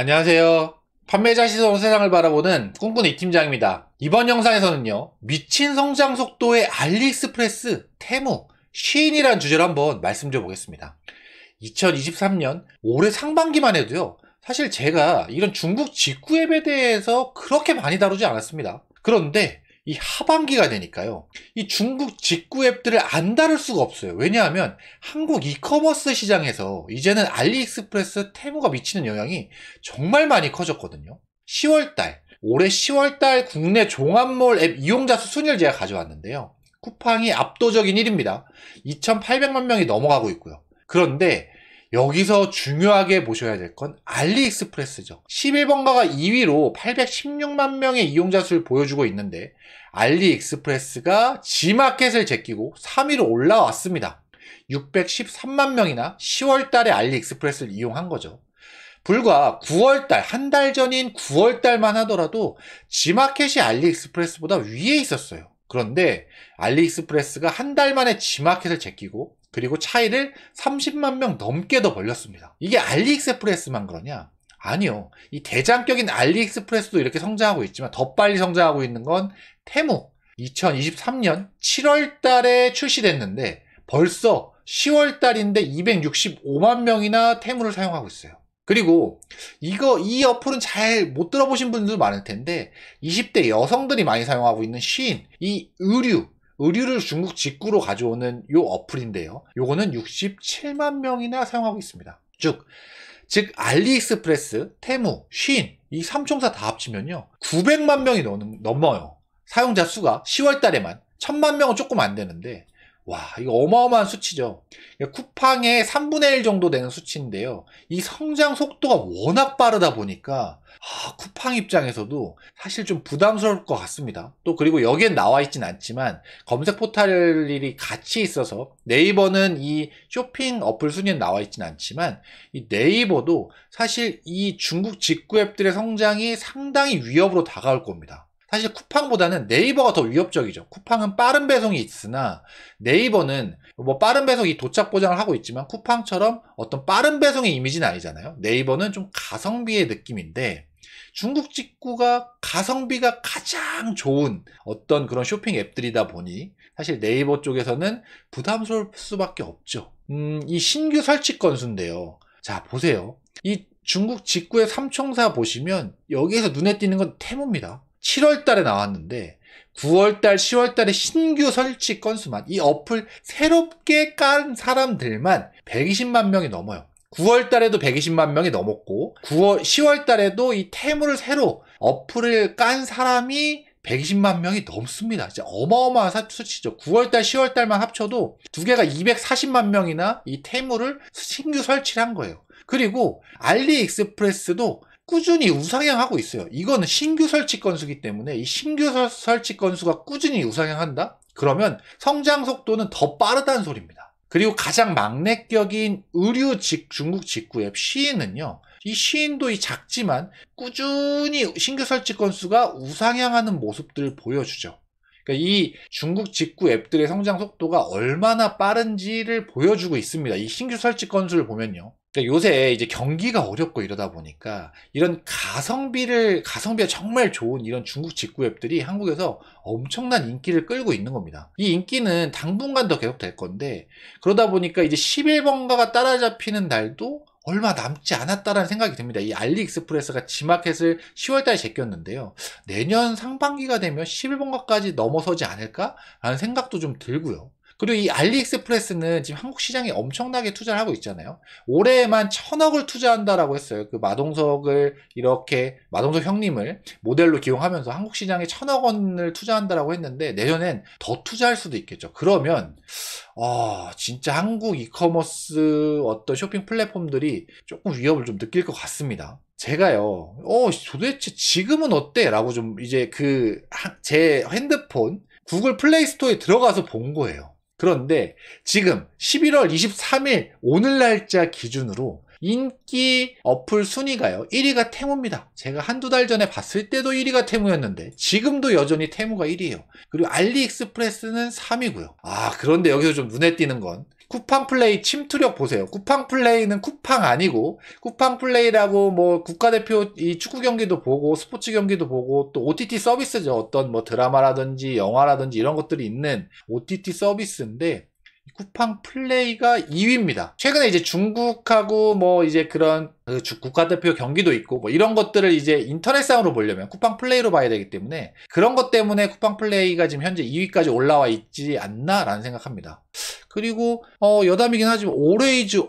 안녕하세요. 판매자 시선 세상을 바라보는 꿈꾸는 이 팀장입니다. 이번 영상에서는요, 미친 성장 속도의 알리익스프레스, 테무, 쉬인이라는 주제로 한번 말씀드려 보겠습니다. 2023년 올해 상반기만 해도요, 사실 제가 이런 중국 직구 앱에 대해서 그렇게 많이 다루지 않았습니다. 그런데 이 하반기가 되니까요, 이 중국 직구 앱들을 안 다룰 수가 없어요. 왜냐하면 한국 이커머스 시장에서 이제는 알리익스프레스, 테무가 미치는 영향이 정말 많이 커졌거든요. 10월달, 올해 10월달 국내 종합몰 앱 이용자 수 순위를 제가 가져왔는데요. 쿠팡이 압도적인 1위입니다. 2,800만 명이 넘어가고 있고요. 그런데 여기서 중요하게 보셔야 될 건 알리익스프레스죠. 11번가가 2위로 816만 명의 이용자 수를 보여주고 있는데 알리익스프레스가 G마켓을 제끼고 3위로 올라왔습니다. 613만 명이나 10월 달에 알리익스프레스를 이용한 거죠. 불과 9월달, 한 달 전인 9월달만 하더라도 G마켓이 알리익스프레스보다 위에 있었어요. 그런데 알리익스프레스가 한 달 만에 G마켓을 제끼고 그리고 차이를 30만 명 넘게 더 벌렸습니다. 이게 알리익스프레스만 그러냐? 아니요. 이 대장격인 알리익스프레스도 이렇게 성장하고 있지만 더 빨리 성장하고 있는 건 테무. 2023년 7월 달에 출시됐는데 벌써 10월 달인데 265만 명이나 테무를 사용하고 있어요. 그리고 이 어플은 잘 못 들어보신 분들도 많을 텐데 20대 여성들이 많이 사용하고 있는 쉬인, 이 의류를 중국 직구로 가져오는 요 어플인데요. 요거는 67만 명이나 사용하고 있습니다. 즉 알리익스프레스, 테무, 쉬인 이 3총사 다 합치면요 900만 명이 넘어요. 사용자 수가 10월 달에만 1000만 명은 조금 안 되는데 와, 이거 어마어마한 수치죠. 쿠팡의 3분의 1 정도 되는 수치인데요. 이 성장 속도가 워낙 빠르다 보니까 쿠팡 입장에서도 사실 좀 부담스러울 것 같습니다. 또 그리고 여기엔 나와 있진 않지만 검색 포털이 같이 있어서 네이버는 이 쇼핑 어플 순위에 나와 있진 않지만 이 네이버도 사실 이 중국 직구 앱들의 성장이 상당히 위협으로 다가올 겁니다. 사실 쿠팡보다는 네이버가 더 위협적이죠. 쿠팡은 빠른 배송이 있으나 네이버는 빠른 배송이 도착 보장을 하고 있지만 쿠팡처럼 어떤 빠른 배송의 이미지는 아니잖아요. 네이버는 좀 가성비의 느낌인데 중국 직구가 가성비가 가장 좋은 어떤 그런 쇼핑 앱들이다 보니 사실 네이버 쪽에서는 부담스러울 수밖에 없죠. 이 신규 설치 건수인데요. 자, 보세요. 이 중국 직구의 삼총사 보시면 여기에서 눈에 띄는 건 테무입니다. 7월 달에 나왔는데 9월 달, 10월 달에 신규 설치 건수만 이 어플 새롭게 깐 사람들만 120만 명이 넘어요. 9월 달에도 120만 명이 넘었고 10월 달에도 이 테무를 새로 어플을 깐 사람이 120만 명이 넘습니다. 진짜 어마어마한 수치죠. 9월달, 10월달만 합쳐도 두 개가 240만 명이나 이 테무를 신규 설치를 한 거예요. 그리고 알리익스프레스도 꾸준히 우상향하고 있어요. 이거는 신규 설치 건수기 때문에 이 신규 설치 건수가 꾸준히 우상향한다? 그러면 성장 속도는 더 빠르다는 소리입니다. 그리고 가장 막내격인 중국 직구 앱 쉬인은요. 이 쉬인도 작지만 꾸준히 신규 설치 건수가 우상향하는 모습들을 보여주죠. 그러니까 이 중국 직구 앱들의 성장 속도가 얼마나 빠른지를 보여주고 있습니다. 이 신규 설치 건수를 보면요. 그러니까 요새 이제 경기가 어렵고 이러다 보니까 이런 가성비가 정말 좋은 이런 중국 직구 앱들이 한국에서 엄청난 인기를 끌고 있는 겁니다. 이 인기는 당분간 더 계속 될 건데 그러다 보니까 이제 11번가가 따라잡히는 날도 얼마 남지 않았다라는 생각이 듭니다. 이 알리익스프레스가 G마켓을 10월달에 제꼈는데요. 내년 상반기가 되면 11번가까지 넘어서지 않을까라는 생각도 좀 들고요. 그리고 이 알리익스프레스는 지금 한국 시장에 엄청나게 투자를 하고 있잖아요. 올해에만 1,000억을 투자한다라고 했어요. 그 마동석 형님을 모델로 기용하면서 한국 시장에 1,000억 원을 투자한다라고 했는데 내년엔 더 투자할 수도 있겠죠. 그러면 진짜 한국 이커머스 어떤 쇼핑 플랫폼들이 조금 위협을 좀 느낄 것 같습니다. 제가요, 도대체 지금은 어때? 라고 좀 이제 제 핸드폰 구글 플레이 스토어에 들어가서 본 거예요. 그런데 지금 11월 23일 오늘 날짜 기준으로 인기 어플 순위가요 1위가 테무입니다. 제가 한두 달 전에 봤을 때도 1위가 테무였는데 지금도 여전히 테무가 1위예요. 그리고 알리익스프레스는 3위고요. 그런데 여기서 좀 눈에 띄는 건 쿠팡 플레이 침투력 보세요. 쿠팡 플레이는 쿠팡 아니고, 쿠팡 플레이라고 뭐 국가대표 이 축구 경기도 보고, 스포츠 경기도 보고, 또 OTT 서비스죠. 어떤 뭐 드라마라든지 영화라든지 이런 것들이 있는 OTT 서비스인데, 쿠팡 플레이가 2위입니다. 최근에 이제 중국하고 뭐 이제 그런 국가대표 경기도 있고 뭐 이런 것들을 이제 인터넷상으로 보려면 쿠팡 플레이로 봐야 되기 때문에 그런 것 때문에 쿠팡 플레이가 지금 현재 2위까지 올라와 있지 않나라는 생각합니다. 그리고 여담이긴 하지만 오레이즈도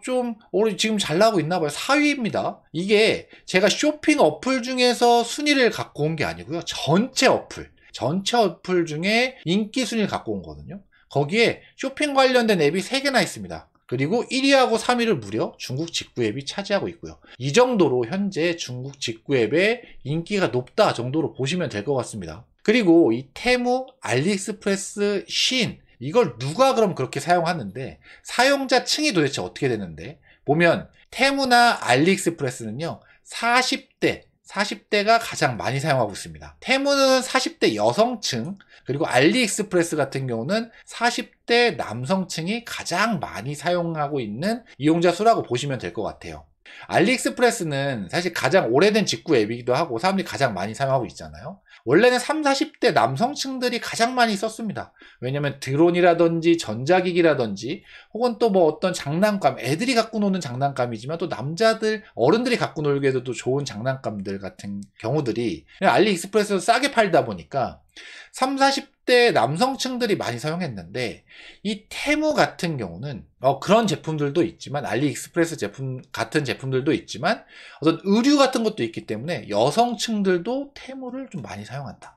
좀 지금 잘 나가고 있나 봐요. 4위입니다. 이게 제가 쇼핑 어플 중에서 순위를 갖고 온 게 아니고요. 전체 어플 중에 인기 순위를 갖고 온 거거든요. 거기에 쇼핑 관련된 앱이 3개나 있습니다. 그리고 1위하고 3위를 무려 중국 직구 앱이 차지하고 있고요. 이 정도로 현재 중국 직구 앱의 인기가 높다 정도로 보시면 될 것 같습니다. 그리고 이 테무, 알리익스프레스, 시인 이걸 누가 그럼 그렇게 사용하는데 사용자 층이 도대체 어떻게 되는데 보면 테무나 알리익스프레스는요 40대가 가장 많이 사용하고 있습니다. 테무는 40대 여성층, 그리고 알리익스프레스 같은 경우는 40대 남성층이 가장 많이 사용하고 있는 이용자 수라고 보시면 될 것 같아요. 알리익스프레스는 사실 가장 오래된 직구 앱이기도 하고 사람들이 가장 많이 사용하고 있잖아요. 원래는 30, 40대 남성층들이 가장 많이 썼습니다. 왜냐면 드론이라든지 전자기기라든지 혹은 또 뭐 어떤 장난감, 애들이 갖고 노는 장난감이지만 또 남자들, 어른들이 갖고 놀기에도 또 좋은 장난감들 같은 경우들이 알리익스프레스에서 싸게 팔다 보니까 30, 40대 남성층들이 많이 사용했는데 이 테무 같은 경우는 그런 제품들도 있지만 알리익스프레스 같은 제품들도 있지만 어떤 의류 같은 것도 있기 때문에 여성층들도 테무를 좀 많이 사용한다.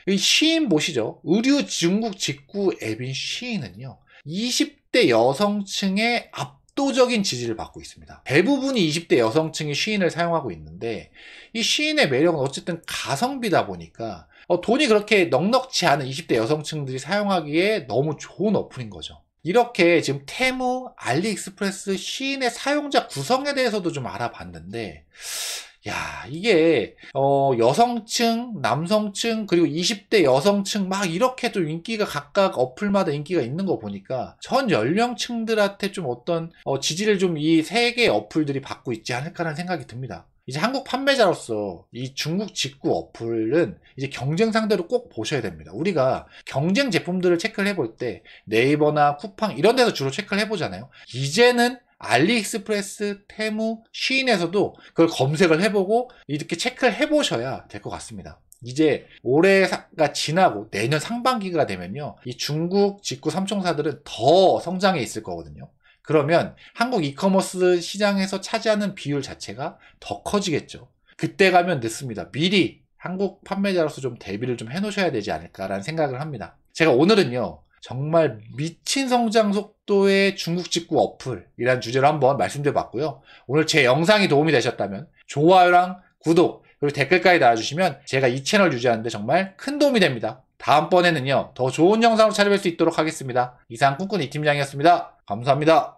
이 시인 보시죠. 의류 중국 직구 앱인 시인은요 20대 여성층의 압도적인 지지를 받고 있습니다. 대부분이 20대 여성층이 시인을 사용하고 있는데 이 시인의 매력은 어쨌든 가성비다 보니까 돈이 그렇게 넉넉지 않은 20대 여성층들이 사용하기에 너무 좋은 어플인 거죠. 이렇게 지금 테무, 알리익스프레스, 시인의 사용자 구성에 대해서도 좀 알아봤는데 이게 여성층, 남성층, 그리고 20대 여성층 막 이렇게 또 인기가 각각 어플마다 인기가 있는 거 보니까 전 연령층들한테 좀 어떤 지지를 좀 이 세 개의 어플들이 받고 있지 않을까라는 생각이 듭니다. 이제 한국 판매자로서 이 중국 직구 어플은 이제 경쟁 상대로 꼭 보셔야 됩니다. 우리가 경쟁 제품들을 체크를 해볼 때 네이버나 쿠팡 이런 데서 주로 체크를 해보잖아요. 이제는 알리익스프레스, 테무, 시인에서도 그걸 검색을 해보고 이렇게 체크를 해보셔야 될 것 같습니다. 이제 올해가 지나고 내년 상반기가 되면요. 이 중국 직구 삼총사들은 더 성장해 있을 거거든요. 그러면 한국 이커머스 시장에서 차지하는 비율 자체가 더 커지겠죠. 그때 가면 늦습니다. 미리 한국 판매자로서 좀 대비를 좀 해놓으셔야 되지 않을까라는 생각을 합니다. 제가 오늘은요. 정말 미친 성장 속도의 중국 직구 어플이라는 주제로 한번 말씀드려봤고요. 오늘 제 영상이 도움이 되셨다면 좋아요랑 구독 그리고 댓글까지 달아주시면 제가 이 채널 유지하는데 정말 큰 도움이 됩니다. 다음번에는요. 더 좋은 영상으로 찾아뵐 수 있도록 하겠습니다. 이상 꿈꾸는 이팀장이었습니다. 감사합니다.